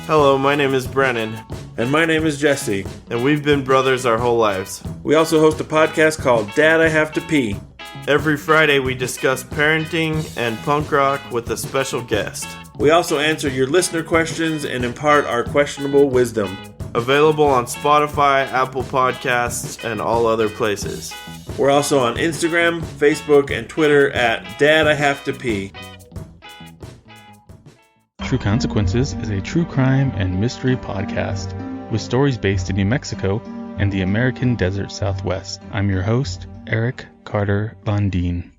Hello, my name is Brennan. And my name is Jesse. And we've been brothers our whole lives. We also host a podcast called Dad, I Have to Pee. Every Friday we discuss parenting and punk rock with a special guest. We also answer your listener questions and impart our questionable wisdom. Available on Spotify, Apple Podcasts, and all other places. We're also on Instagram, Facebook, and Twitter at Dad, I Have to Pee. True Consequences is a true crime and mystery podcast with stories based in New Mexico and the American Desert Southwest. I'm your host, Eric Carter-Landin.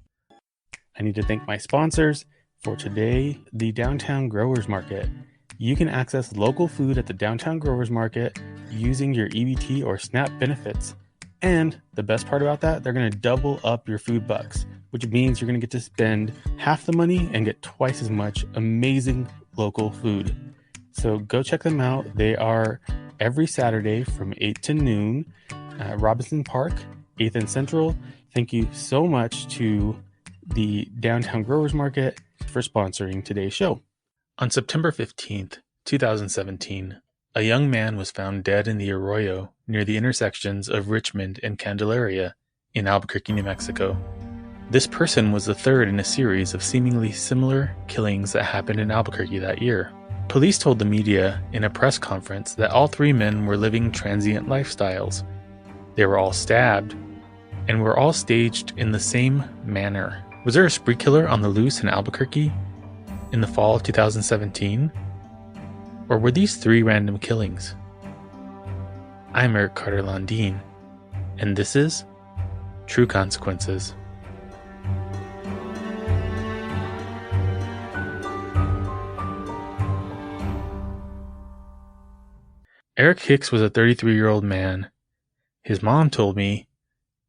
I need to thank my sponsors for today, the Downtown Growers Market. You can access local food at the Downtown Growers Market using your EBT or SNAP benefits. And the best part about that, they're going to double up your food bucks, which means you're going to get to spend half the money and get twice as much amazing local food. So go check them out. They are every Saturday from 8 to noon at Robinson Park, 8th and Central. Thank you so much to the Downtown Growers Market for sponsoring today's show. On September 15th, 2017, a young man was found dead in the arroyo near the intersections of Richmond and Candelaria in Albuquerque, New Mexico. This person was the third in a series of seemingly similar killings that happened in Albuquerque that year. Police told the media in a press conference that all three men were living transient lifestyles. They were all stabbed and were all staged in the same manner. Was there a spree killer on the loose in Albuquerque in the fall of 2017? Or were these three random killings? I'm Eric Carter-Landin, and this is True Consequences. Eric Hicks was a 33-year-old man. His mom told me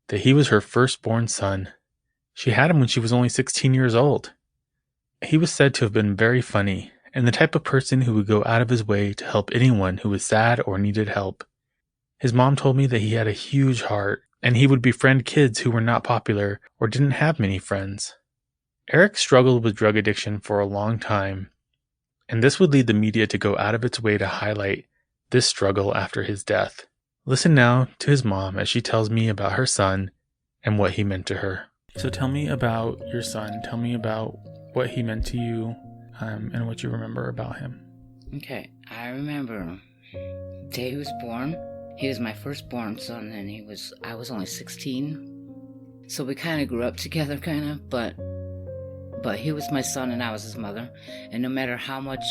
that he was her firstborn son. She had him when she was only 16 years old. He was said to have been very funny and the type of person who would go out of his way to help anyone who was sad or needed help. His mom told me that he had a huge heart and he would befriend kids who were not popular or didn't have many friends. Eric struggled with drug addiction for a long time, and this would lead the media to go out of its way to highlight this struggle after his death. Listen now to his mom as she tells me about her son and what he meant to her. So tell me about your son. Tell me about what he meant to you and what you remember about him. Okay, I remember the day he was born. He was my firstborn son, and I was only 16. So we kind of grew up together, but he was my son and I was his mother. And no matter how much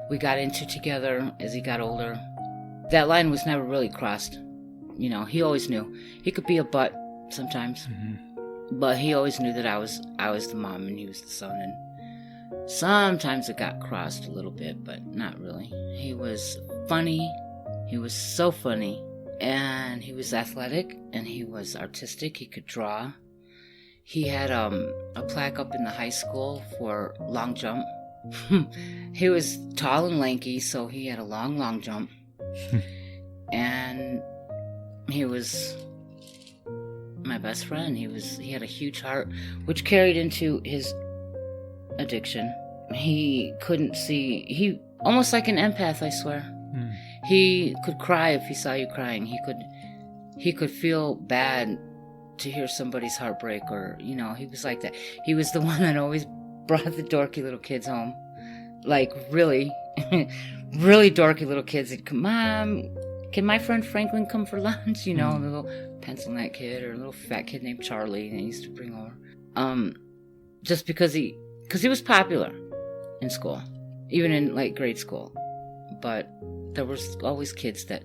we got into together as he got older, that line was never really crossed. You know, he always knew. He could be a butt sometimes, but he always knew that I was the mom and he was the son. And sometimes it got crossed a little bit, but not really. He was funny. He was so funny. And he was athletic and he was artistic. He could draw. He had a plaque up in the high school for long jump. He was tall and lanky, so he had a long jump. And he was my best friend. He had a huge heart, which carried into his addiction. He couldn't see. He almost like an empath, I swear. He could cry if he saw you crying. He could feel bad to hear somebody's heartbreak, or he was like that. He was the one that always brought the dorky little kids home. Like, really, really dorky little kids. They'd come, Mom, can my friend Franklin come for lunch? The little pencil neck kid or a little fat kid named Charlie they used to bring over. Just because he was popular in school, even in, like, grade school. But there was always kids that,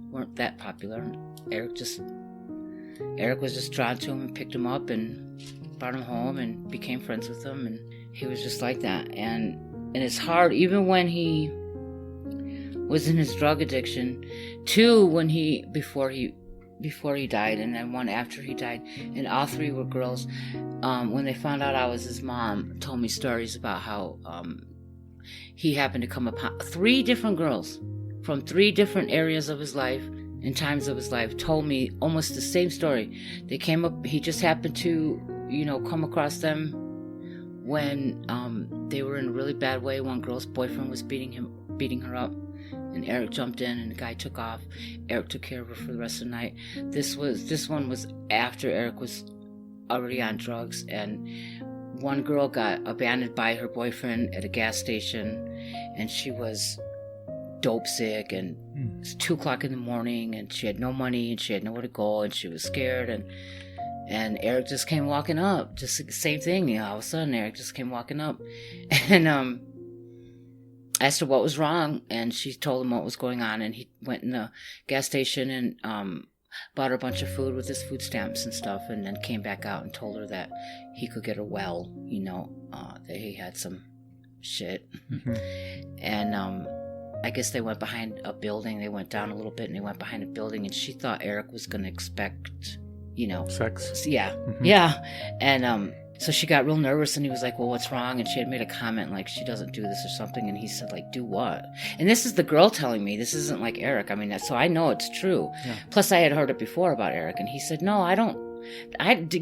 weren't that popular. Eric was just drawn to him and picked him up and brought him home and became friends with him. And he was just like that. And it's hard, even when he was in his drug addiction, two before he died, and then one after he died, and all three were girls. When they found out I was his mom, told me stories about how he happened to come upon three different girls from three different areas of his life and times of his life, told me almost the same story. They came up, he just happened to, come across them when they were in a really bad way. One girl's boyfriend was beating her up, and Eric jumped in, and the guy took off. Eric took care of her for the rest of the night. This one was after Eric was already on drugs, and one girl got abandoned by her boyfriend at a gas station, and she was dope sick, and it's 2 o'clock in the morning, and she had no money, and she had nowhere to go, and she was scared, and Eric just came walking up, just the same thing, you know, all of a sudden Eric just came walking up, and asked her what was wrong, and she told him what was going on, and he went in the gas station and bought her a bunch of food with his food stamps and stuff, and then came back out and told her that he could get her well, you know, that he had some shit. And I guess they went behind a building. They went down a little bit, and they went behind a building, and she thought Eric was going to expect, you know, sex. Yeah. Yeah. And so she got real nervous, and he was like, well, what's wrong? And she had made a comment like, she doesn't do this or something. And he said, like, do what? And this is the girl telling me. This isn't like Eric. I mean, so I know it's true. Yeah. Plus, I had heard it before about Eric. And he said, no, I don't.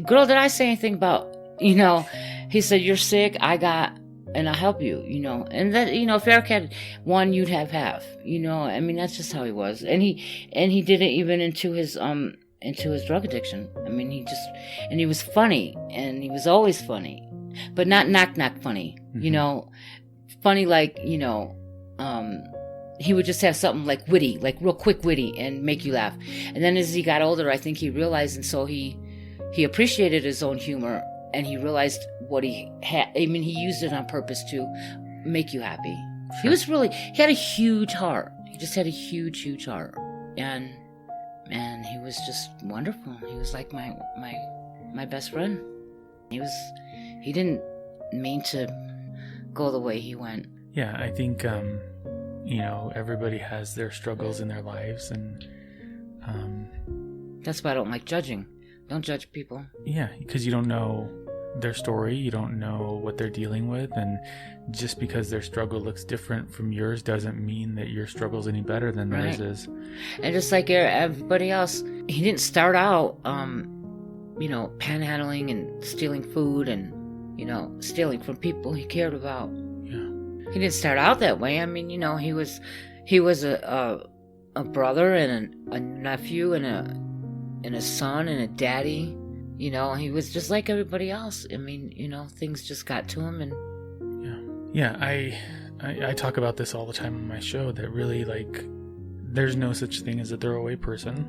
Girl, did I say anything about, you know? He said, you're sick. And I'll help you, you know. And that, you know, if Eric had one, you'd have half, you know. I mean, that's just how he was. And he did it even into his drug addiction. I mean, he was funny, and he was always funny, but not knock funny, you know, funny like, you know, he would just have something like witty, like real quick witty, and make you laugh. And then as he got older, I think he realized, and so he appreciated his own humor, and he realized what he had. I mean, he used it on purpose to make you happy. Sure. He had a huge heart. He just had a huge heart, and he was just wonderful. He was like my best friend. He didn't mean to go the way he went. Yeah, I think you know, everybody has their struggles in their lives, and that's why I don't like judging. Don't judge people. Yeah, because you don't know their story, you don't know what they're dealing with, and just because their struggle looks different from yours doesn't mean that your struggle's any better than theirs is. And just like everybody else, he didn't start out you know, panhandling and stealing food and, you know, stealing from people he cared about. Yeah, he didn't start out that way. I mean, you know, he was a brother and a nephew and a son and a daddy. You know, he was just like everybody else. I mean, you know, things just got to him, and yeah. I talk about this all the time on my show, that really, like, there's no such thing as a throwaway person.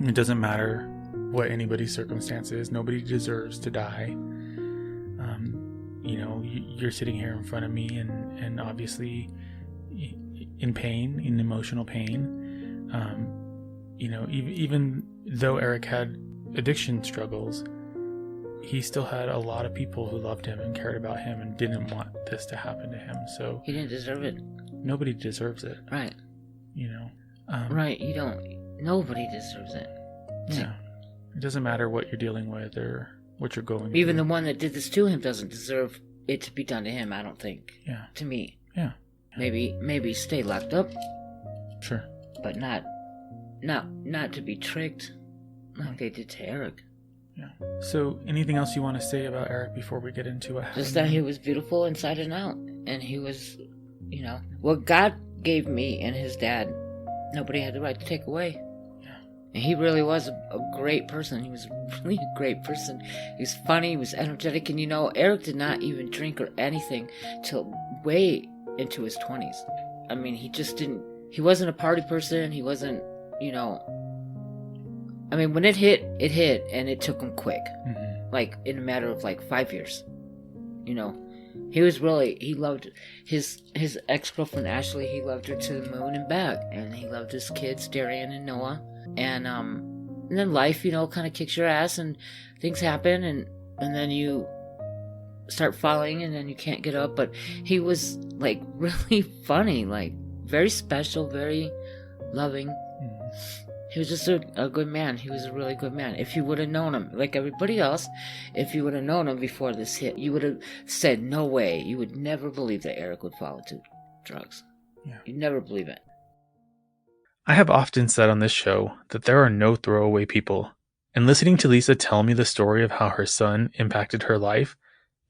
It doesn't matter what anybody's circumstance is. Nobody deserves to die. You know, you're sitting here in front of me, and obviously in pain, in emotional pain. You know, even though Eric had addiction struggles, he still had a lot of people who loved him and cared about him and didn't want this to happen to him. So he didn't deserve it. Nobody deserves it. Right. You know. Right. You don't. Nobody deserves it. Yeah. It doesn't matter what you're dealing with or what you're going through. Even the one that did this to him doesn't deserve it to be done to him, I don't think. Yeah. To me. Yeah. Maybe stay locked up. Sure. But not to be tricked like they did to Eric. Yeah. So, anything else you want to say about Eric before we get into it? Just that he was beautiful inside and out. And he was, you know, what God gave me and his dad, nobody had the right to take away. Yeah. And he really was a great person. He was really a great person. He was funny, he was energetic. And, you know, Eric did not even drink or anything till way into his 20s. I mean, he wasn't a party person. He wasn't, you know, I mean, when it hit, and it took him quick. Mm-hmm. Like, in a matter of, like, 5 years. You know? He loved his ex-girlfriend, Ashley. He loved her to the moon and back. And he loved his kids, Darian and Noah. And then life, you know, kind of kicks your ass, and things happen, and then you start falling, and then you can't get up. But he was, like, really funny, like, very special, very loving. Mm-hmm. He was just a good man. He was a really good man. If you would have known him, like everybody else, if you would have known him before this hit, you would have said, no way. You would never believe that Eric would fall into drugs. Yeah. You'd never believe it. I have often said on this show that there are no throwaway people, and listening to Lisa tell me the story of how her son impacted her life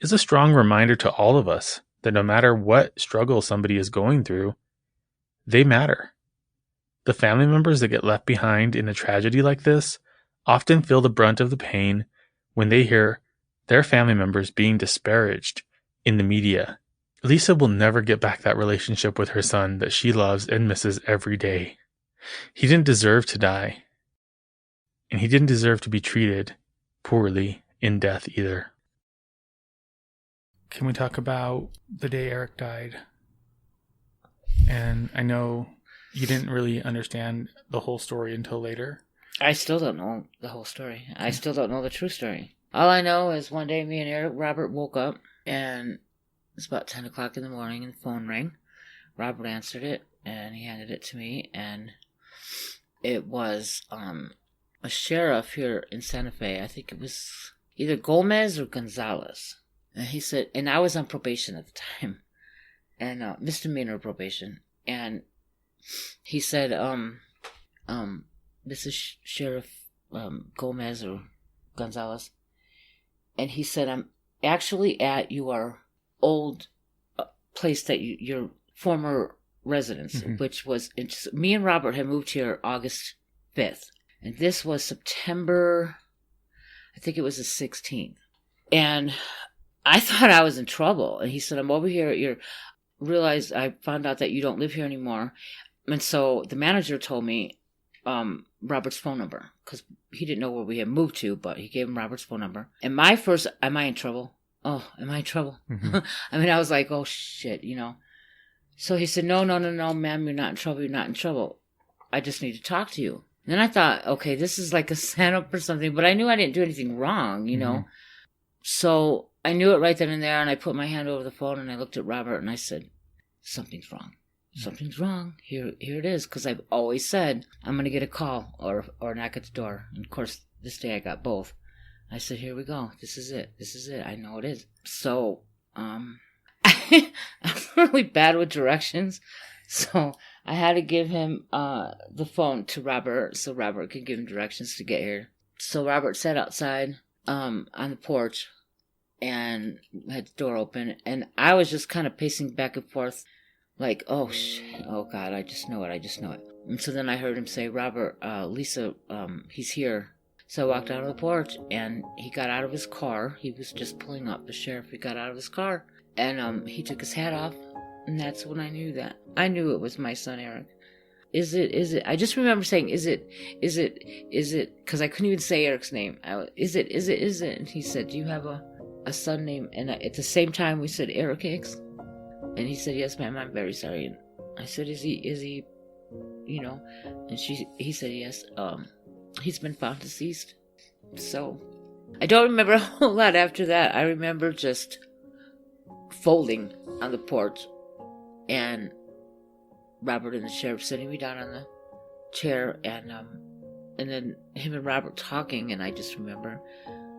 is a strong reminder to all of us that no matter what struggle somebody is going through, they matter. The family members that get left behind in a tragedy like this often feel the brunt of the pain when they hear their family members being disparaged in the media. Lisa will never get back that relationship with her son that she loves and misses every day. He didn't deserve to die, and he didn't deserve to be treated poorly in death either. Can we talk about the day Eric died? And I know you didn't really understand the whole story until later. I still don't know the whole story. I still don't know the true story. All I know is one day me and Robert woke up, and it's about 10 o'clock in the morning, and the phone rang. Robert answered it, and he handed it to me, and it was a sheriff here in Santa Fe. I think it was either Gomez or Gonzalez. And he said, and I was on probation at the time, and misdemeanor probation. And he said, this is Sheriff Gomez or Gonzalez. And he said, I'm actually at your old place that your former residence, which was, me and Robert had moved here August 5th. And this was September, I think it was the 16th. And I thought I was in trouble. And he said, I'm over here. Realized I found out that you don't live here anymore. And so the manager told me Robert's phone number, because he didn't know where we had moved to, but he gave him Robert's phone number. And my first, am I in trouble? Oh, am I in trouble? Mm-hmm. I mean, I was like, oh shit, So he said, no, ma'am, you're not in trouble. You're not in trouble. I just need to talk to you. And then I thought, okay, this is like a setup or something, but I knew I didn't do anything wrong, So I knew it right then and there, and I put my hand over the phone, and I looked at Robert, and I said, something's wrong. Something's wrong. Here it is, because I've always said I'm going to get a call or a knock at the door. And, of course, this day I got both. I said, here we go. This is it. I know it is. So, I'm really bad with directions, so I had to give him the phone to Robert so Robert could give him directions to get here. So Robert sat outside on the porch and had the door open, and I was just kind of pacing back and forth like, oh shit, oh God, I just know it. And so then I heard him say, Robert, Lisa, he's here. So I walked out of the porch, and he got out of his car. He was just pulling up, the sheriff. He got out of his car, and he took his hat off, and that's when I knew that. I knew it was my son, Eric. Is it? I just remember saying, is it? Because I couldn't even say Eric's name. Is it? And he said, do you have a son named? And at the same time, we said, Eric Hicks. And he said, yes, ma'am, I'm very sorry. And I said, is he, and he said, yes, he's been found deceased. So I don't remember a whole lot after that. I remember just folding on the porch and Robert and the sheriff sitting me down on the chair, and then him and Robert talking, and I just remember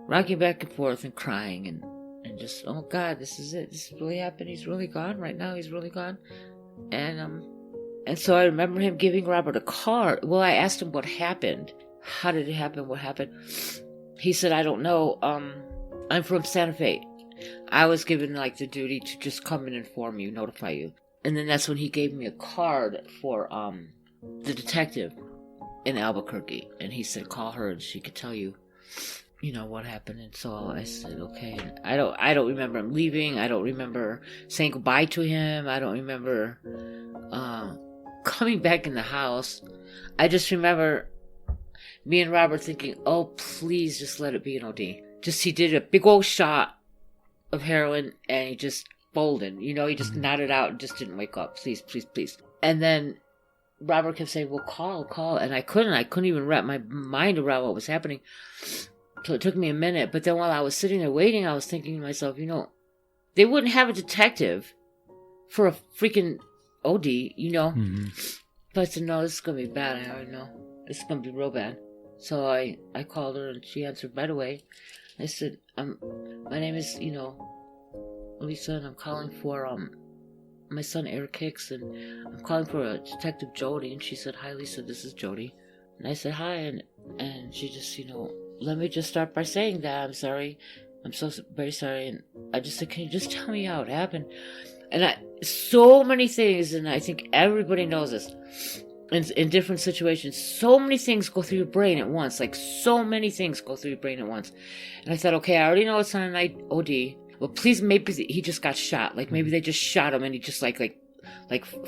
rocking back and forth and crying and just, oh God, this is it. This really happened. He's really gone right now. He's really gone. And so I remember him giving Robert a card. Well, I asked him what happened. How did it happen? What happened? He said, I don't know. I'm from Santa Fe. I was given like the duty to just come and inform you, notify you. And then that's when he gave me a card for the detective in Albuquerque. And he said, call her and she could tell you, what happened. And so I said, okay. And I don't remember him leaving. I don't remember saying goodbye to him. I don't remember coming back in the house. I just remember me and Robert thinking, oh, please just let it be an OD. He did a big old shot of heroin and he just folded. He just nodded out and just didn't wake up. Please, please, please. And then Robert kept saying, well, call. And I couldn't even wrap my mind around what was happening. So it took me a minute. But then while I was sitting there waiting, I was thinking to myself, they wouldn't have a detective for a freaking OD, Mm-hmm. But I said, no, this is going to be bad. I already know. This is going to be real bad. So I called her and she answered right away. I said, my name is, Lisa, and I'm calling for my son Eric Hicks, and I'm calling for Detective Jody. And she said, hi Lisa, this is Jody. And I said, hi, and she just, let me just start by saying that I'm sorry. I'm so very sorry. And I just said, can you just tell me how it happened? And so many things, and I think everybody knows this, in different situations, so many things go through your brain at once. Like, so many things go through your brain at once. And I thought, okay, I already know it's not an OD. Well, please, maybe he just got shot. Like, maybe they just shot him and he just like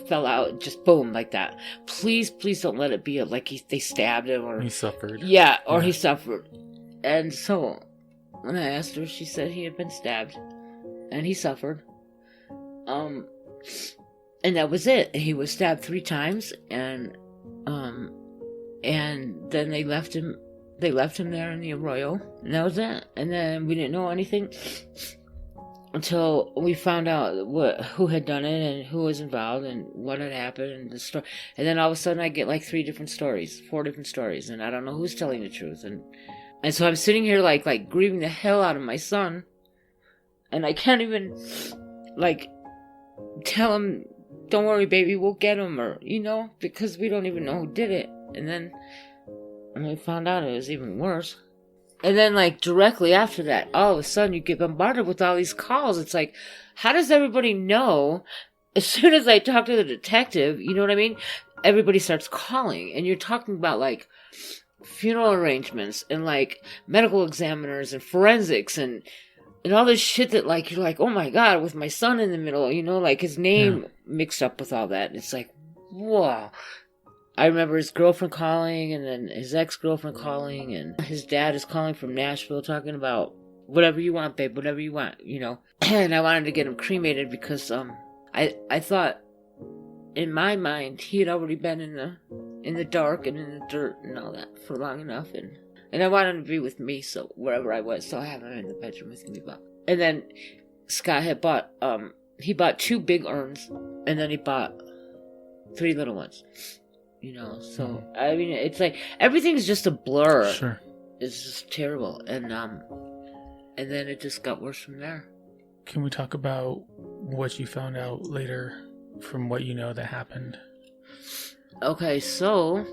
fell out, just boom, like that. Please don't let it be like they stabbed him or... He suffered. Yeah, or he suffered. And so, when I asked her, she said he had been stabbed. And he suffered. And that was it. He was stabbed 3 times, and then they left him there in the arroyo, and that was it. And then we didn't know anything until we found out who had done it and who was involved and what had happened and the story. And then all of a sudden I get like 4 different stories, and I don't know who's telling the truth. And so I'm sitting here like grieving the hell out of my son, and I can't even like tell him, don't worry, baby, we'll get him, or, because we don't even know who did it. And then when we found out, it was even worse. And then, like, directly after that, all of a sudden, you get bombarded with all these calls. It's like, how does everybody know? As soon as I talk to the detective, you know what I mean? Everybody starts calling, and you're talking about, like, funeral arrangements, and, like, medical examiners, and forensics, and all this shit that, like, you're like, oh my God, with my son in the middle, like his name mixed up with all that. It's like, whoa. I remember his girlfriend calling, and then his ex-girlfriend calling, and his dad is calling from Nashville talking about whatever you want, babe, whatever you want, And I wanted to get him cremated because I thought, in my mind, he had already been in the dark and in the dirt and all that for long enough, and I wanted him to be with me, so wherever I was, so I have him in the bedroom with me. And then Scott had bought 2 big urns, and then he bought 3 little ones. So I mean, it's like everything's just a blur. Sure. It's just terrible, and then it just got worse from there. Can we talk about what you found out later from what that happened? Okay, so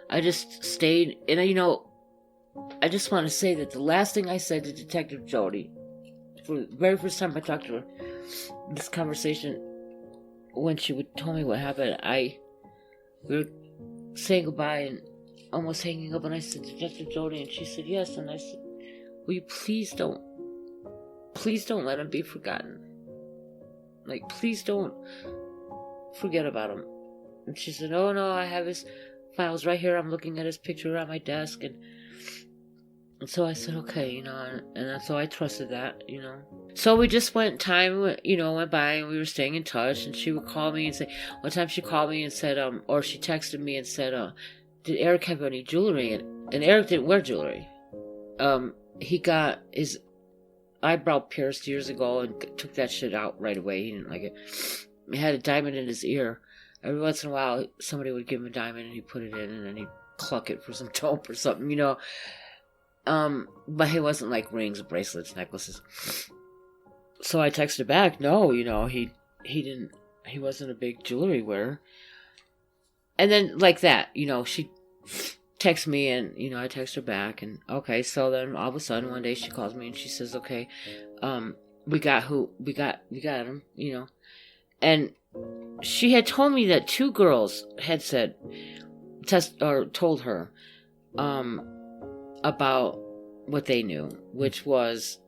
I just stayed, and I just want to say that the last thing I said to Detective Jody, for the very first time I talked to her, this conversation, when she told me what happened, we were saying goodbye and almost hanging up, and I said, Detective Jody, and she said yes, and I said, will you please don't let him be forgotten. Like, please don't forget about him. And she said, oh no, I have his files right here, I'm looking at his picture on my desk, and so I said, okay, and so I trusted that, So we just went by, and we were staying in touch, and she would call me and say, one time she called me and said, or she texted me and said, did Eric have any jewelry? And Eric didn't wear jewelry. He got his eyebrow pierced years ago and took that shit out right away. He didn't like it. He had a diamond in his ear. Every once in a while, somebody would give him a diamond, and he'd put it in, and then he'd cluck it for some dope or something, But it wasn't like rings, bracelets, necklaces. So I texted back, no, he wasn't a big jewelry wearer. And then like that, she texts me, and, I text her back, and okay, so then all of a sudden one day she calls me and she says, okay, we got him, and she had told me that 2 girls had told her, about what they knew, which was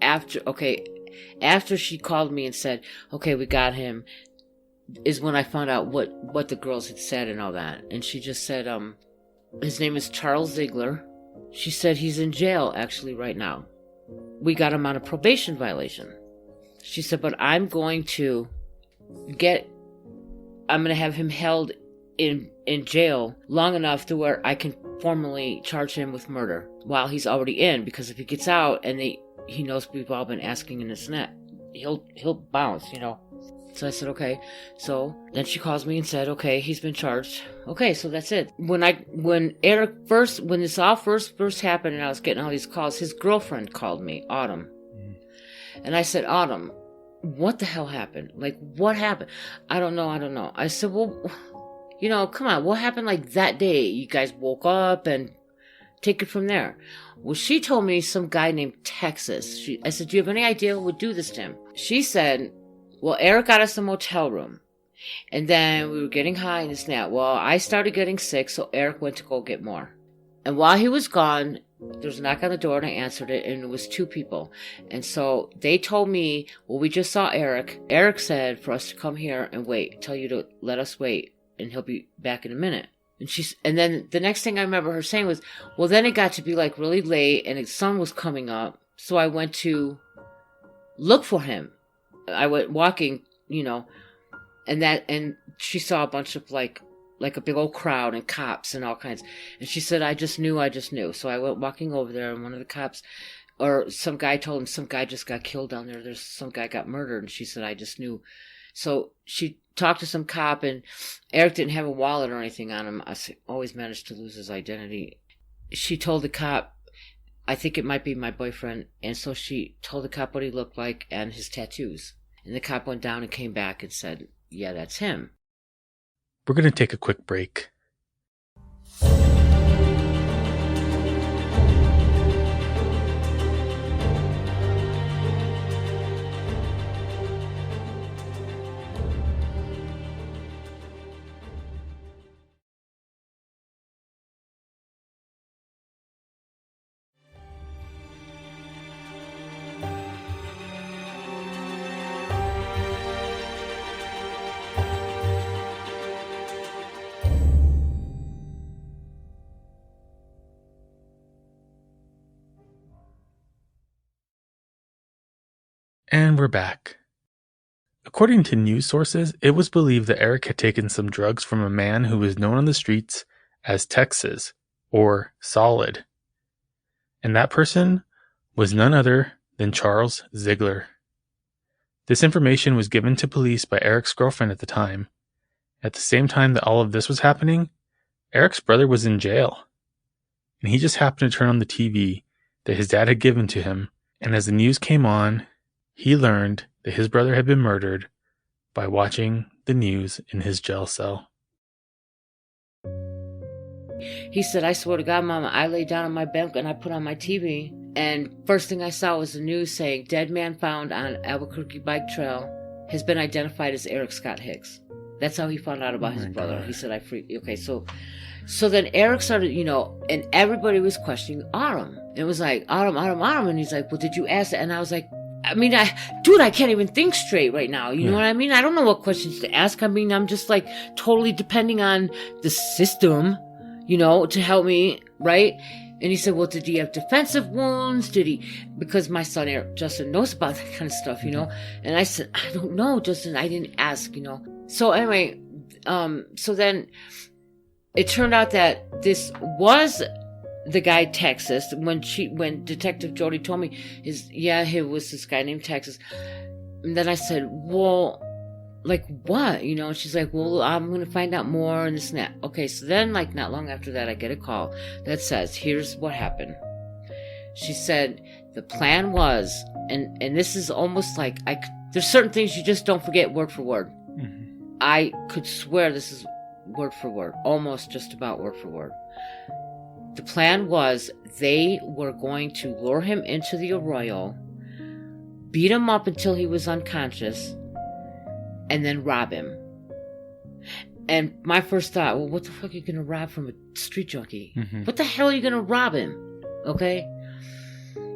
after she called me and said, okay, we got him, is when I found out what the girls had said and all that. And she just said, his name is Charles Ziegler. She said he's in jail actually right now. We got him on a probation violation. She said, but I'm going to have him held in jail long enough to where I can formally charge him with murder while he's already in, because if he gets out and he knows we've all been asking in his net, he'll bounce, So I said, okay. So then she calls me and said, okay, he's been charged. Okay, so that's it. When this all first happened and I was getting all these calls, his girlfriend called me, Autumn. And I said, Autumn, what the hell happened? Like, what happened? I don't know. I said, well, come on, what happened like that day? You guys woke up and take it from there. Well, she told me some guy named Texas. I said, do you have any idea who would do this to him? She said, well, Eric got us a motel room. And then we were getting high and this and that. Well, I started getting sick, so Eric went to go get more. And while he was gone, there was a knock on the door and I answered it, and it was 2 people. And so they told me, well, we just saw Eric. Eric said for us to come here and wait, tell you to let us wait, and he'll be back in a minute. And then the next thing I remember her saying was, well, then it got to be like really late and the sun was coming up. So I went to look for him. I went walking, and she saw a bunch of like a big old crowd and cops and all kinds. And she said, I just knew. So I went walking over there, and one of the cops, or some guy told him some guy just got killed down there. There's some guy got murdered. And she said, I just knew. So she talked to some cop, and Eric didn't have a wallet or anything on him. I always managed to lose his identity. She told the cop, I think it might be my boyfriend. And so she told the cop what he looked like and his tattoos. And the cop went down and came back and said, yeah, that's him. We're going to take a quick break. And we're back. According to news sources, it was believed that Eric had taken some drugs from a man who was known on the streets as Texas, or Solid. And that person was none other than Charles Ziegler. This information was given to police by Eric's girlfriend at the time. At the same time that all of this was happening, Eric's brother was in jail. And he just happened to turn on the TV that his dad had given to him, and as the news came on, he learned that his brother had been murdered by watching the news in his jail cell. He said, I swear to God, Mama, I lay down on my bed and I put on my TV. And first thing I saw was the news saying, dead man found on Albuquerque bike trail has been identified as Eric Scott Hicks. That's how he found out about his brother. God. He said, okay, so then Eric started, and everybody was questioning Aram. It was like, Aram. And he's like, well, did you ask that? And I was like, I can't even think straight right now. You know what I mean? I don't know what questions to ask. I'm just like totally depending on the system, to help me, right? And he said, well, did he have defensive wounds? Because my son, Eric, Justin, knows about that kind of stuff, And I said, I don't know, Justin, I didn't ask, So anyway, so then it turned out that this was the guy Texas. When Detective Jody told me, it was this guy named Texas. And then I said, well, like what? And she's like, well, I'm going to find out more and this and that. Okay, so then like not long after that, I get a call that says, here's what happened. She said, the plan was, and this is almost like, there's certain things you just don't forget word for word. Mm-hmm. I could swear this is word for word, almost just about word for word. The plan was they were going to lure him into the arroyo, beat him up until he was unconscious, and then rob him. And my first thought, well, what the fuck are you going to rob from a street junkie? Mm-hmm. What the hell are you going to rob him? Okay?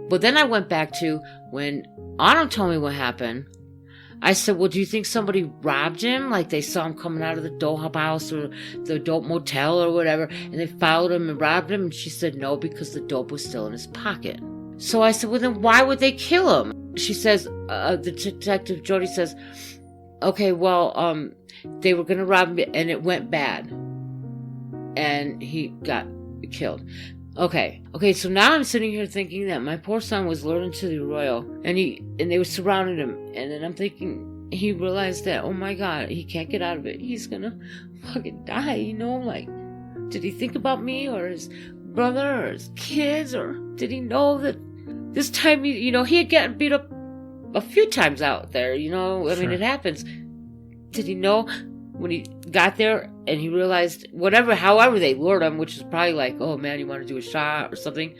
But then I went back to when Autumn told me what happened. I said, well, do you think somebody robbed him? Like they saw him coming out of the dope house or the dope motel or whatever, and they followed him and robbed him? And she said, no, because the dope was still in his pocket. So I said, well, then why would they kill him? She says, the detective Jody says, okay, well, they were going to rob him and it went bad. And he got killed. Okay, so now I'm sitting here thinking that my poor son was lured into the arroyo and they were surrounding him, and then I'm thinking he realized that, oh my God, he can't get out of it. He's gonna fucking die, like, did he think about me or his brother or his kids, or did he know that this time, he had gotten beat up a few times out there, Sure. I mean, it happens. Did he know when he got there and he realized however they lured him, which is probably like, oh man, you want to do a shot or something?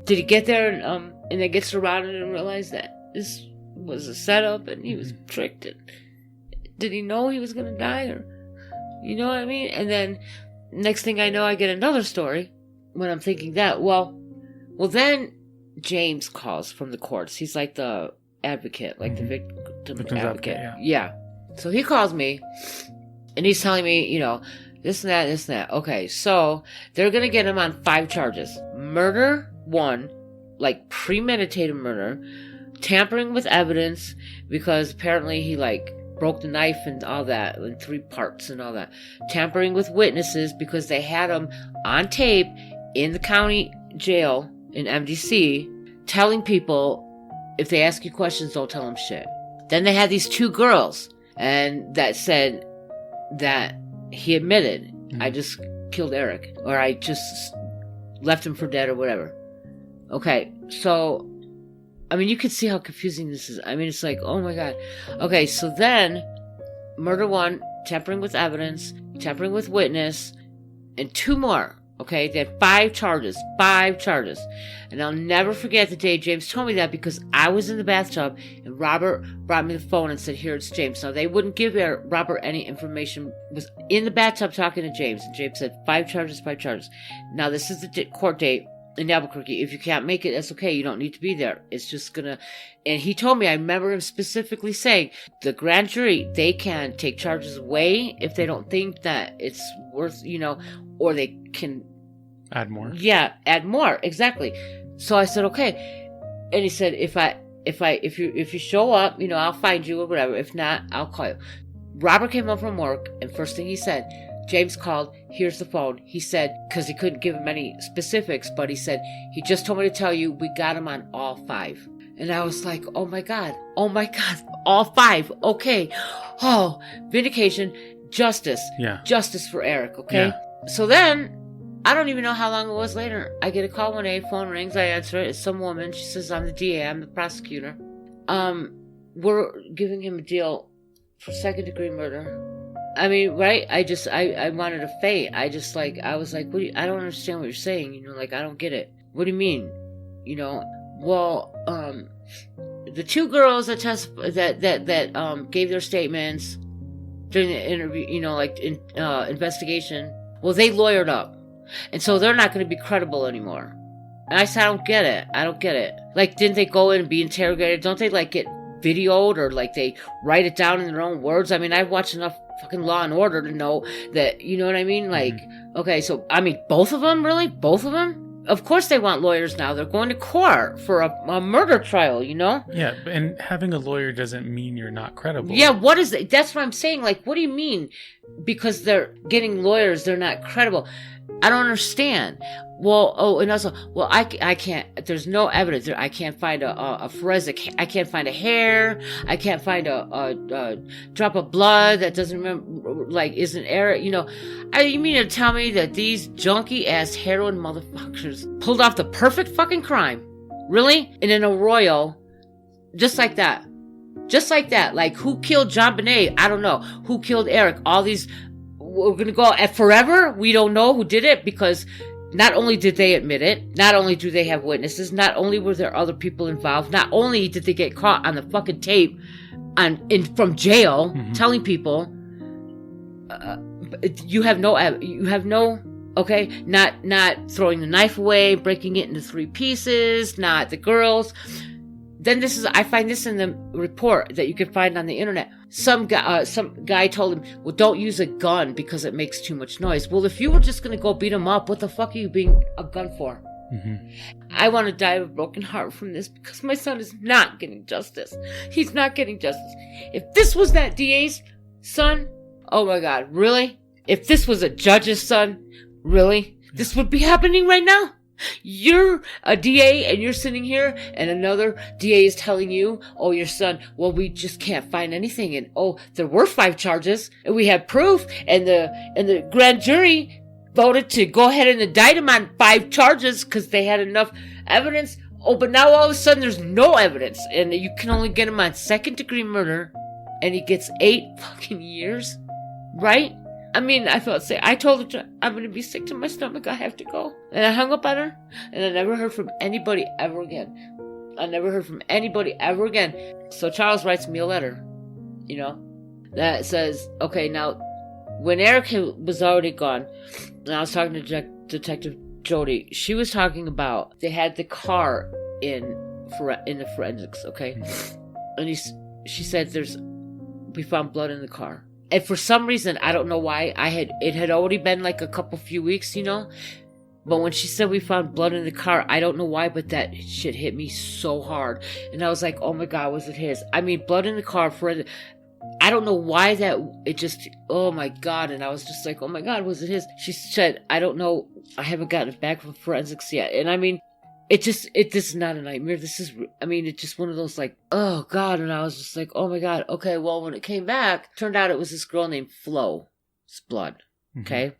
Did he get there and then get surrounded and realize that this was a setup and he was tricked. Did he know he was going to die? Or, you know what I mean? And then next thing I know, I get another story when I'm thinking that. Well, then James calls from the courts. He's like the advocate, like the victim advocate. Yeah. So he calls me and he's telling me, you know, this and that. Okay, so they're going to get him on 5 charges. Murder, 1, like premeditated murder, tampering with evidence, because apparently he like broke the knife and all that in 3 parts and all that. Tampering with witnesses, because they had him on tape in the county jail in MDC telling people, if they ask you questions, don't tell them shit. Then they had these 2 girls and that said that he admitted, I just killed Eric, or I just left him for dead, or whatever. Okay, so, I mean, you can see how confusing this is. I mean, it's like, oh my God. Okay, so then, murder 1, tampering with evidence, tampering with witness, and 2 more. Okay, they had 5 charges. And I'll never forget the day James told me that, because I was in the bathtub and Robert brought me the phone and said, here, it's James. Now, they wouldn't give Robert any information. Was in the bathtub talking to James, and James said, 5 charges. Now, this is the court date in Albuquerque. If you can't make it, that's okay. You don't need to be there. It's just gonna... And he told me, I remember him specifically saying, the grand jury, they can take charges away if they don't think that it's worth, you know, or they can... Add more. Yeah, add more. Exactly. So I said, okay. And he said, if you show up, you know, I'll find you or whatever. If not, I'll call you. Robert came home from work, and first thing he said, James called, here's the phone. He said, because he couldn't give him any specifics, but he said, he just told me to tell you we got him on all 5. And I was like, oh my God, all 5. Okay. Oh, vindication, justice. Yeah. Justice for Eric, okay? Yeah. So then, I don't even know how long it was later. I get a call one day, phone rings, I answer it. It's some woman. She says, I'm the DA, I'm the prosecutor. We're giving him a deal for 2nd-degree murder. I mean, right? I wanted to faint. I was like, I don't understand what you're saying. You know, like, I don't get it. What do you mean? You know, well, the 2 girls that gave their statements during the interview, you know, like, investigation, well, they lawyered up. And so they're not going to be credible anymore. And I said, I don't get it. Like, didn't they go in and be interrogated? Don't they, like, get videoed, or, like, they write it down in their own words? I mean, I've watched enough fucking Law and Order to know that, you know what I mean? Like, okay, so, I mean, both of them, really? Both of them? Of course they want lawyers now. They're going to court for a murder trial, you know? Yeah, and having a lawyer doesn't mean you're not credible. Yeah, what is it? That's what I'm saying. Like, what do you mean? Because they're getting lawyers, they're not credible. I don't understand. Well, and also, well, I can't, there's no evidence there. I can't find a forensic, I can't find a hair, I can't find a drop of blood that doesn't remember, like, isn't Eric, you know. You mean to tell me that these junky ass heroin motherfuckers pulled off the perfect fucking crime? Really? In an arroyo, just like that. Like, who killed John Bonet? I don't know. Who killed Eric? All these, we're gonna go at forever? We don't know who did it, because not only did they admit it, not only do they have witnesses, not only were there other people involved, not only did they get caught on the fucking tape from jail telling people, you have no, okay, not throwing the knife away, breaking it into 3 pieces, not the girls. Then I find this in the report that you can find on the internet. Some guy told him, well, don't use a gun because it makes too much noise. Well, if you were just going to go beat him up, what the fuck are you being a gun for? I want to die of a broken heart from this, because my son is not getting justice. He's not getting justice. If this was that DA's son, oh my God, really? If this was a judge's son, really? This would be happening right now? You're a DA and you're sitting here, and another DA is telling you, oh, your son, well, we just can't find anything, and oh, there were 5 charges and we have proof, and the grand jury voted to go ahead and indict him on 5 charges because they had enough evidence. Oh, but now all of a sudden there's no evidence, and you can only get him on 2nd-degree murder, and he gets 8 fucking years, right? I mean, I felt sick. I told her, I'm going to be sick to my stomach. I have to go. And I hung up on her, and I never heard from anybody ever again. I never heard from anybody ever again. So Charles writes me a letter, that says, okay, now, when Eric was already gone, and I was talking to Detective Jody, she was talking about they had the car in the forensics, okay? And she said we found blood in the car. And for some reason, I don't know why, it had already been like a few weeks, But when she said we found blood in the car, I don't know why, but that shit hit me so hard. And I was like, oh my God, was it his? I mean, blood in the car, I don't know why oh my God. And I was just like, oh my God, was it his? She said, I don't know. I haven't gotten it back from forensics yet. And I mean, this is not a nightmare. It's just one of those like, oh God. And I was just like, oh my God. Okay, well, when it came back, turned out it was this girl named Flo. It's blood. Okay.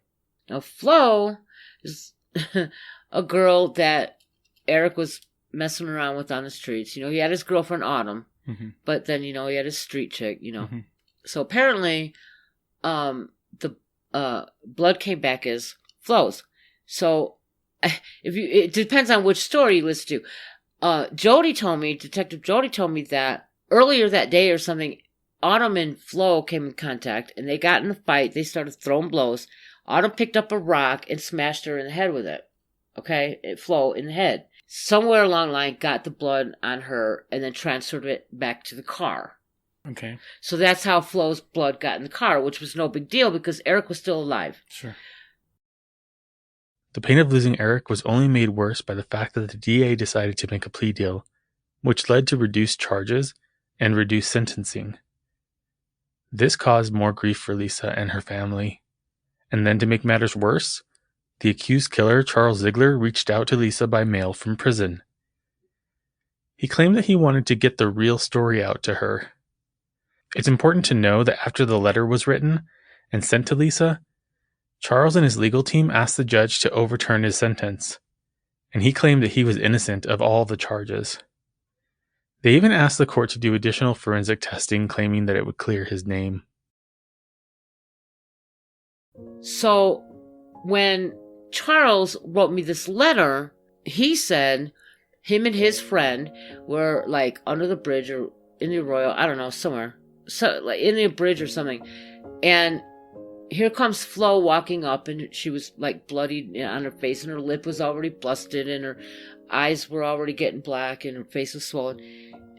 Now, Flo is a girl that Eric was messing around with on the streets. He had his girlfriend Autumn, but then, he had his street chick, So apparently, the blood came back as Flo's. So it depends on which story you listen to. Detective Jody told me that earlier that day or something, Autumn and Flo came in contact and they got in a fight. They started throwing blows. Autumn picked up a rock and smashed her in the head with it. Okay? Flo in the head. Somewhere along the line, got the blood on her and then transferred it back to the car. Okay. So that's how Flo's blood got in the car, which was no big deal because Eric was still alive. Sure. The pain of losing Eric was only made worse by the fact that the DA decided to make a plea deal, which led to reduced charges and reduced sentencing. This caused more grief for Lisa and her family. And then to make matters worse, the accused killer, Charles Ziegler, reached out to Lisa by mail from prison. He claimed that he wanted to get the real story out to her. It's important to know that after the letter was written and sent to Lisa, Charles and his legal team asked the judge to overturn his sentence, and he claimed that he was innocent of all the charges. They even asked the court to do additional forensic testing, claiming that it would clear his name. So, when Charles wrote me this letter, he said him and his friend were like under the bridge or in the Arroyo, I don't know, somewhere. So, like in the bridge or something. And here comes Flo walking up, and she was like bloodied on her face, and her lip was already busted, and her eyes were already getting black, and her face was swollen.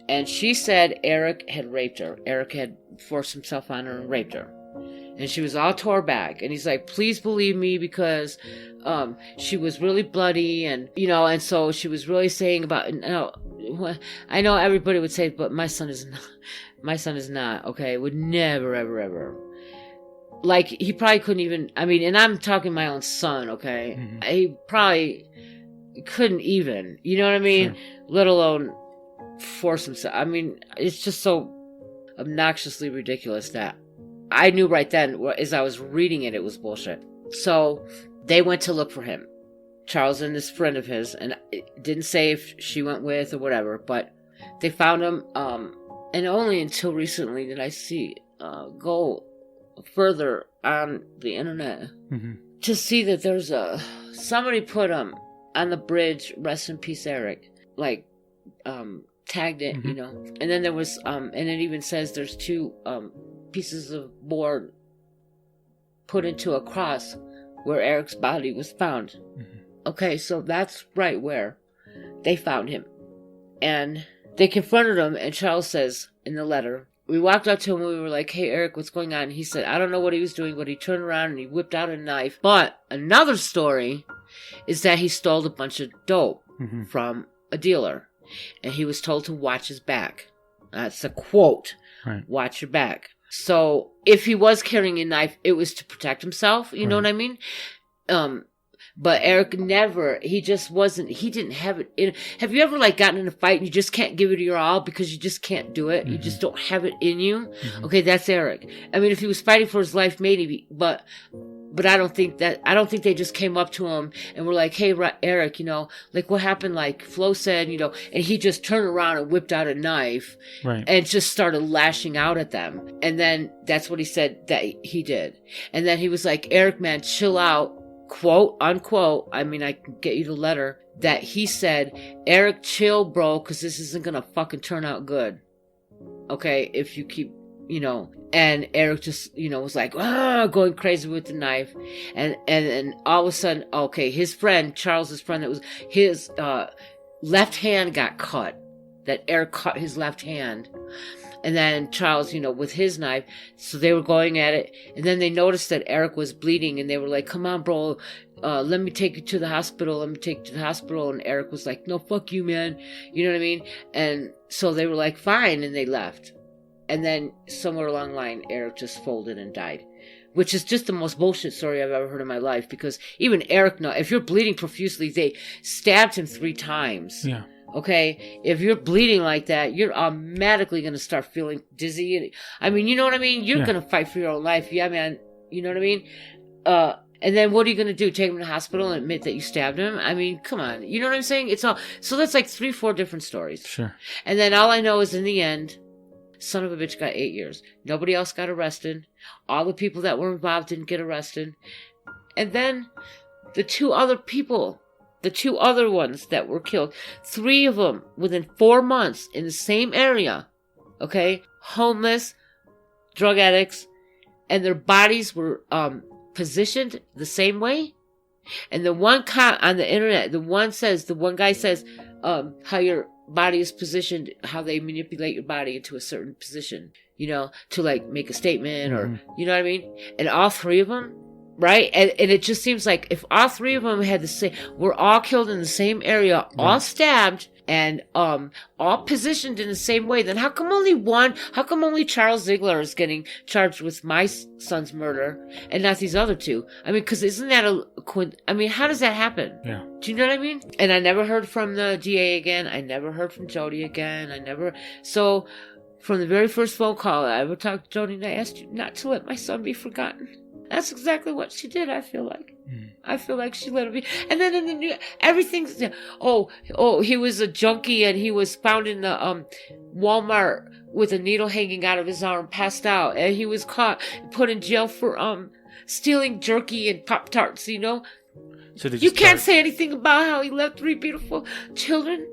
And she said Eric had raped her. Eric had forced himself on her and raped her. And she was all tore back. And he's like, please believe me, because she was really bloody. And, and so she was really saying about, I know everybody would say, but my son is not, okay? Would never, ever, ever. Like, he probably couldn't even, and I'm talking my own son, okay? Mm-hmm. He probably couldn't even, you know what I mean? Sure. Let alone force himself. It's just so obnoxiously ridiculous that I knew right then, as I was reading it, it was bullshit. So they went to look for him, Charles and this friend of his, and it didn't say if she went with or whatever, but they found him, and only until recently did I see go further on the internet to see that there's somebody put on the bridge, rest in peace Eric, like tagged it, and then there was and it even says there's two pieces of board put into a cross where Eric's body was found. Okay, so that's right where they found him, and they confronted him, and Charles says in the letter, we walked up to him and we were like, hey, Eric, what's going on? And he said, I don't know what he was doing, but he turned around and he whipped out a knife. But another story is that he stole a bunch of dope from a dealer. And he was told to watch his back. That's a quote. Right. Watch your back. So if he was carrying a knife, it was to protect himself. You know what I mean? But Eric he didn't have it. Have you ever gotten in a fight and you just can't give it your all because you just can't do it? You just don't have it in you? Okay, that's Eric. If he was fighting for his life, maybe, but I don't think they just came up to him and were like, hey, Eric, what happened, like Flo said, and he just turned around and whipped out a knife and just started lashing out at them. And then that's what he said that he did. And then he was like, Eric, man, chill out. quote unquote, I mean, I can get you the letter, that he said, Eric, chill, bro, because this isn't going to fucking turn out good. Okay, if you keep, and Eric just, was like, going crazy with the knife. And all of a sudden, okay, his friend, Charles's friend, that was his left hand got cut. That Eric cut his left hand. And then Charles, with his knife. So they were going at it. And then they noticed that Eric was bleeding. And they were like, come on, bro. Let me take you to the hospital. And Eric was like, no, fuck you, man. You know what I mean? And so they were like, fine. And they left. And then somewhere along the line, Eric just folded and died. Which is just the most bullshit story I've ever heard in my life. Because even Eric, if you're bleeding profusely, they stabbed him 3 times. Yeah. Okay, if you're bleeding like that, you're automatically going to start feeling dizzy. I mean, you know what I mean? You're going to fight for your own life. Yeah, man. You know what I mean? And then what are you going to do? Take him to the hospital and admit that you stabbed him? I mean, come on. You know what I'm saying? It's all. So that's like 3-4 different stories. Sure. And then all I know is in the end, son of a bitch got 8 years. Nobody else got arrested. All the people that were involved didn't get arrested. And then the 2 other people. The 2 other ones that were killed, 3 of them within 4 months in the same area, okay? Homeless, drug addicts, and their bodies were positioned the same way. And the one on the internet, the one guy says how your body is positioned, how they manipulate your body into a certain position, to like make a statement or, you know what I mean? And all 3 of them, right? And it just seems like if all 3 of them had the same, were all killed in the same area, all stabbed, and all positioned in the same way, then how come only Charles Ziegler is getting charged with my son's murder and not these other 2? I mean, because isn't that how does that happen? Yeah. Do you know what I mean? And I never heard from the DA again. I never heard from Jody again. So from the very first phone call I ever talked to Jody, and I asked you not to let my son be forgotten. That's exactly what she did, I feel like. I feel like she let him be. And then in the news, everything's... he was a junkie and he was found in the Walmart with a needle hanging out of his arm, passed out. And he was put in jail for stealing jerky and Pop-Tarts, So you can't say anything about how he left 3 beautiful children?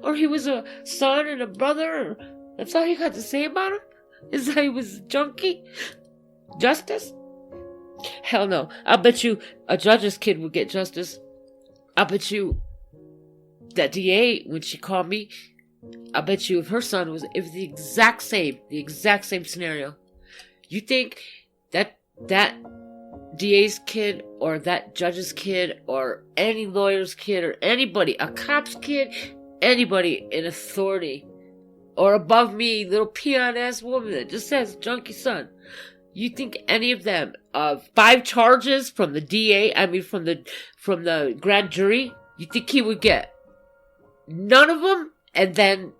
Or he was a son and a brother? That's all you got to say about him? Is that he was a junkie? Justice? Hell no. I bet you a judge's kid would get justice. I bet you that DA, when she called me, I bet you if her son was the exact same scenario, you think that DA's kid or that judge's kid or any lawyer's kid or anybody, a cop's kid, anybody in authority or above me, little peon-ass woman that just says junkie son, you think any of them, 5 charges from the DA, from the grand jury, you think he would get none of them? And then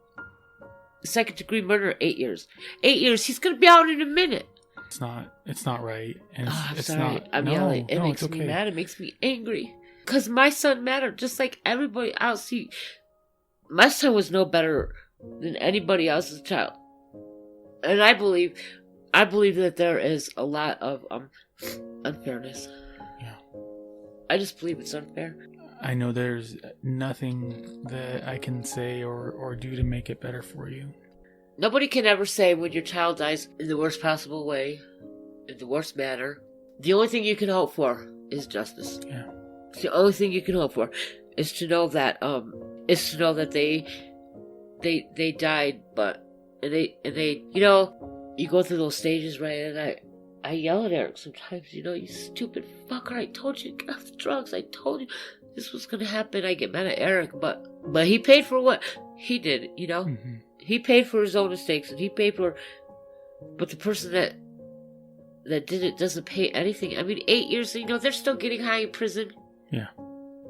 second degree murder, 8 years. 8 years, he's going to be out in a minute. It's not right. And I'm sorry. I'm yelling. It makes me mad. It makes me angry. Because my son mattered just like everybody else. My son was no better than anybody else's child. And I believe that there is a lot of unfairness. Yeah. I just believe it's unfair. I know there's nothing that I can say or do to make it better for you. Nobody can ever say when your child dies in the worst possible way, in the worst manner. The only thing you can hope for is justice. Yeah. It's the only thing you can hope for is to know that they died, but and they you go through those stages, right? And I yell at Eric sometimes, you stupid fucker, I told you to get off the drugs. I told you this was going to happen. I get mad at Eric, but he paid for what he did, Mm-hmm. He paid for his own mistakes, and he paid for, but the person that did it doesn't pay anything. 8 years, they're still getting high in prison. Yeah.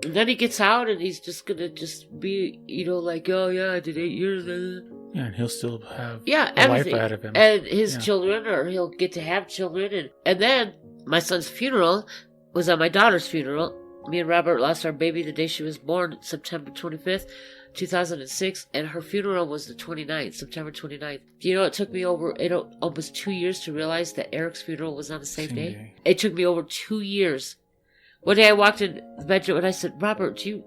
And then he gets out, and he's just going to be, like, oh yeah, I did 8 years. Yeah, and he'll still have a life ahead of him. And his children, or he'll get to have children. And then my son's funeral was on my daughter's funeral. Me and Robert lost our baby the day she was born, September 25th, 2006. And her funeral was the 29th, September 29th. It took me almost 2 years to realize that Eric's funeral was on the same day. It took me over 2 years One day I walked in the bedroom and I said, Robert, do you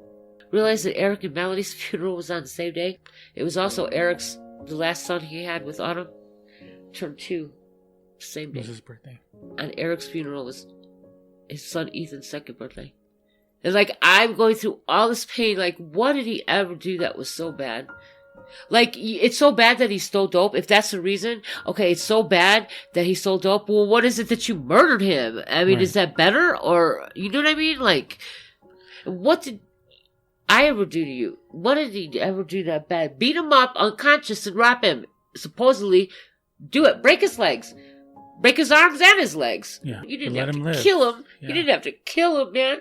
realize that Eric and Melody's funeral was on the same day? It was also Eric's, the last son he had with Autumn, turned 2 the same day. It was his birthday. And Eric's funeral was his son Ethan's second birthday. And like, I'm going through all this pain. Like, what did he ever do that was so bad? Like, it's so bad that he stole dope. If that's the reason, okay, it's so bad that he stole dope. Well, what is it that you murdered him? I mean, Is that better? Or, you know what I mean? Like, what did I ever do to you? What did he ever do that bad? Beat him up, unconscious, and rob him. Supposedly, do it. Break his legs. Break his arms and his legs. Yeah. You didn't Let have him to live. kill him. Yeah. You didn't have to kill him, man.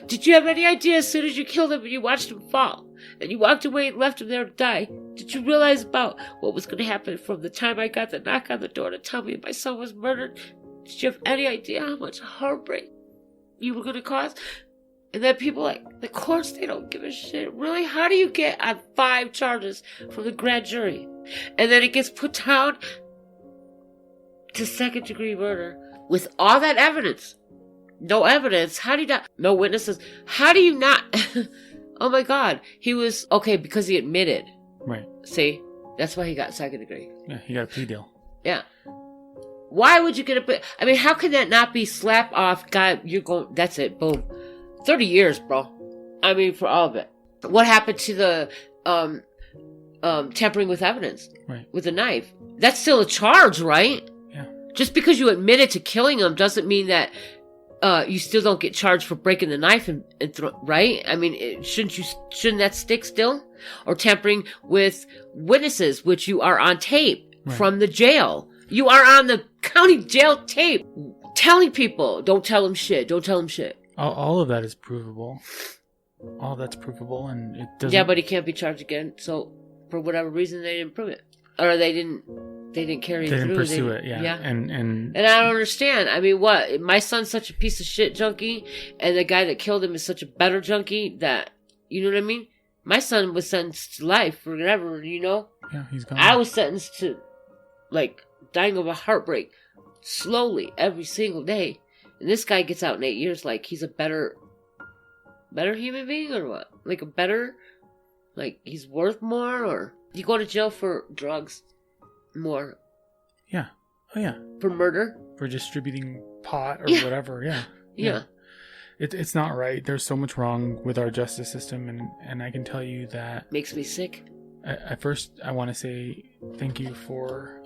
Did you have any idea as soon as you killed him and you watched him fall and you walked away and left him there to die? Did you realize about what was going to happen from the time I got the knock on the door to tell me my son was murdered? Did you have any idea how much heartbreak you were going to cause? And then people like, the courts, they don't give a shit. Really? How do you get on 5 charges from the grand jury? And then it gets put down to second-degree murder with all that evidence. No evidence. How do you not? No witnesses. How do you not? Oh my God. He was, okay, because he admitted. Right. See? That's why he got second degree. Yeah, he got a plea deal. Yeah. Why would you get a plea? I mean, how can that not be slap off? God, you're going, that's it. Boom. 30 years, bro. I mean, for all of it. What happened to the tampering with evidence? Right. With a knife? That's still a charge, right? Yeah. Just because you admitted to killing him doesn't mean that you still don't get charged for breaking the knife and right? I mean, shouldn't that stick still? Or tampering with witnesses, which you are on tape from the jail. You are on the county jail tape telling people, don't tell them shit, don't tell them shit. All of that is provable. All that's provable, and it doesn't... Yeah, but he can't be charged again, so for whatever reason they didn't prove it. Or they didn't carry it through. They didn't pursue it, yeah. And I don't understand. I mean, what? My son's such a piece of shit junkie, and the guy that killed him is such a better junkie that, you know what I mean? My son was sentenced to life for whatever, you know? Yeah, he's gone. I was sentenced to, like, dying of a heartbreak slowly every single day. And this guy gets out in 8 years like he's a better human being or what? Like a better, like he's worth more, or you go to jail for drugs more. Yeah. Oh, yeah. For murder. For distributing pot or whatever, yeah. Yeah. It's not right. There's so much wrong with our justice system, and I can tell you that... Makes me sick. At first, I want to say thank you for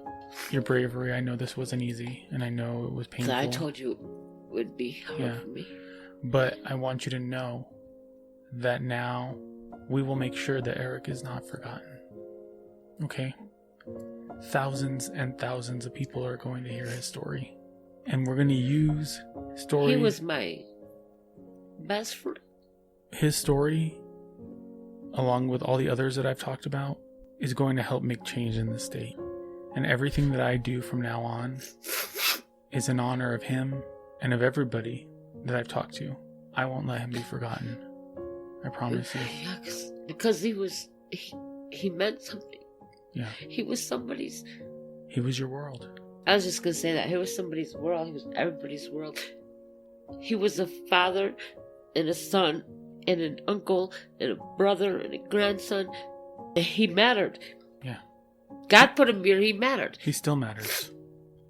your bravery. I know this wasn't easy, and I know it was painful. I told you it would be hard for me. But I want you to know that now we will make sure that Eric is not forgotten. Okay? Thousands and thousands of people are going to hear his story. And we're going to use story... He was my best friend. His story, along with all the others that I've talked about, is going to help make change in the state. And everything that I do from now on is in honor of him and of everybody that I've talked to. I won't let him be forgotten. I promise you. Yeah, because he meant something. Yeah. He was somebody's... He was your world. I was just going to say that. He was somebody's world. He was everybody's world. He was a father and a son and an uncle and a brother and a grandson. And he mattered. Yeah. God put him here. He mattered. He still matters.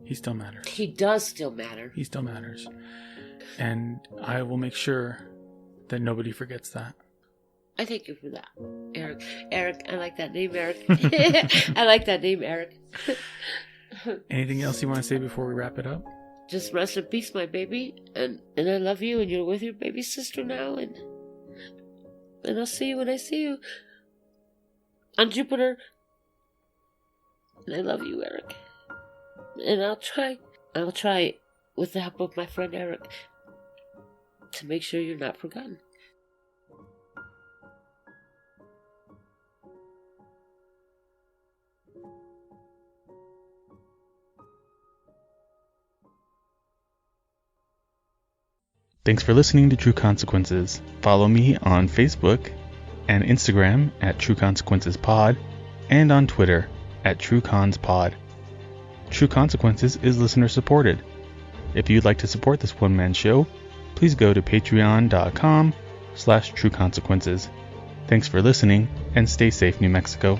He still matters. He does still matter. He still matters. And I will make sure that nobody forgets that. I thank you for that, Eric. Eric, I like that name, Eric. I like that name, Eric. Anything else you want to say before we wrap it up? Just rest in peace, my baby. And I love you, and you're with your baby sister now. And I'll see you when I see you on Jupiter. And I love you, Eric. And I'll try with the help of my friend Eric to make sure you're not forgotten. Thanks for listening to True Consequences. Follow me on Facebook and Instagram at True Consequences Pod, and on Twitter at TrueConsPod. True Consequences is listener supported. If you'd like to support this one-man show, please go to patreon.com/trueconsequences. Thanks for listening, and stay safe, New Mexico.